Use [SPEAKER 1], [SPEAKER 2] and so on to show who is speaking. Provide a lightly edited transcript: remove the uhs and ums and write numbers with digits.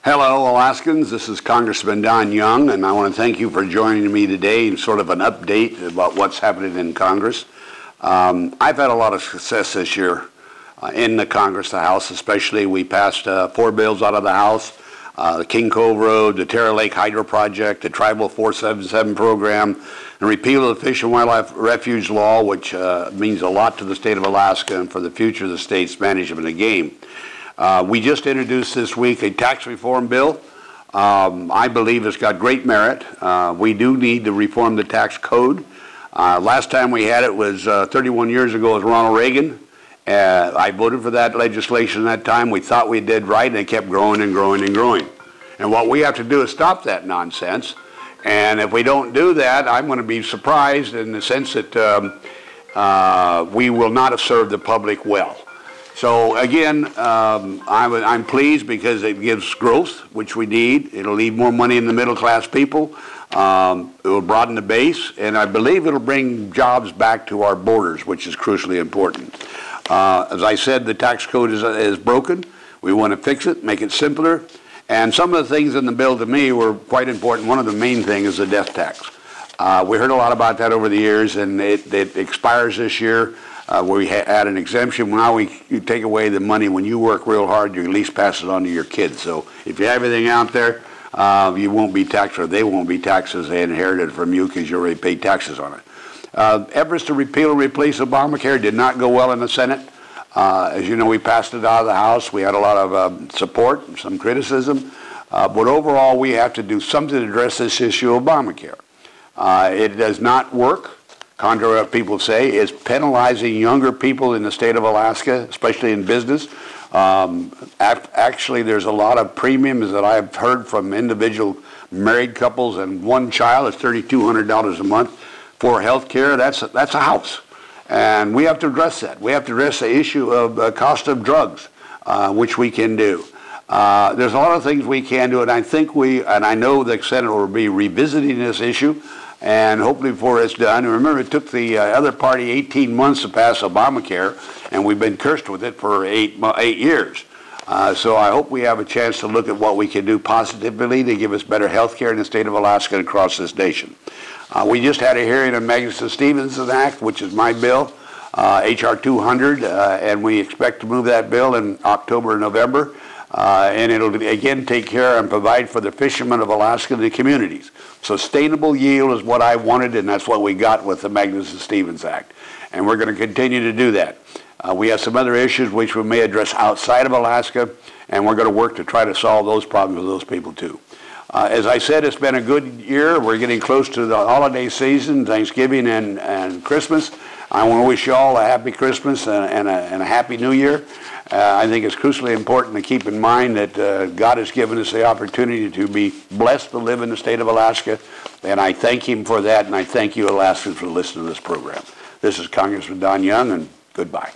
[SPEAKER 1] Hello, Alaskans. This is Congressman Don Young, and I want to thank you for joining me today in sort of an update about what's happening in Congress. I've had a lot of success this year in the Congress, the House especially. We passed 4 bills out of the House, the King Cove Road, the Terra Lake Hydro Project, the Tribal 477 program, and repeal of the Fish and Wildlife Refuge Law, which means a lot to the state of Alaska and for the future of the state's management of game. We just introduced this week a tax reform bill. I believe it's got great merit. We do need to reform the tax code. Last time we had it was 31 years ago with Ronald Reagan. I voted for that legislation at that time. We thought we did right, and it kept growing and growing and growing. And what we have to do is stop that nonsense. And if we don't do that, I'm going to be surprised in the sense that we will not have served the public well. So again, I'm pleased because it gives growth, which we need. It'll leave more money in the middle class people. It will broaden the base, and I believe it'll bring jobs back to our borders, which is crucially important. As I said, the tax code is broken. We want to fix it, make it simpler. And some of the things in the bill to me were quite important. One of the main things is the death tax. We heard a lot about that over the years, and it expires this year. We had an exemption. Now you take away the money when you work real hard, you at least pass it on to your kids. So if you have everything out there, you won't be taxed, or they won't be taxed as they inherited from you because you already paid taxes on it. Efforts to repeal and replace Obamacare did not go well in the Senate. As you know, we passed it out of the House. We had a lot of support and some criticism. But overall, we have to do something to address this issue of Obamacare. It does not work. Contrary to what people say, is penalizing younger people in the state of Alaska, especially in business. Actually, there's a lot of premiums that I've heard from individual married couples and one child. It's $3,200 a month for health care. That's a house. And we have to address that. We have to address the issue of cost of drugs, which we can do. There's a lot of things we can do, and I know the Senate will be revisiting this issue. And hopefully before it's done, and remember it took the other party 18 months to pass Obamacare, and we've been cursed with it for 8 years. So I hope we have a chance to look at what we can do positively to give us better health care in the state of Alaska and across this nation. We just had a hearing on Magnuson-Stevens Act, which is my bill, H.R. 200, and we expect to move that bill in October and November. And it'll again take care and provide for the fishermen of Alaska and the communities. Sustainable yield is what I wanted, and that's what we got with the Magnuson-Stevens Act. And we're going to continue to do that. We have some other issues which we may address outside of Alaska, and we're going to work to try to solve those problems with those people too. As I said, it's been a good year. We're getting close to the holiday season, Thanksgiving and Christmas. I want to wish you all a happy Christmas and a happy New Year. I think it's crucially important to keep in mind that God has given us the opportunity to be blessed to live in the state of Alaska, and I thank Him for that, and I thank you, Alaskans, for listening to this program. This is Congressman Don Young, and goodbye.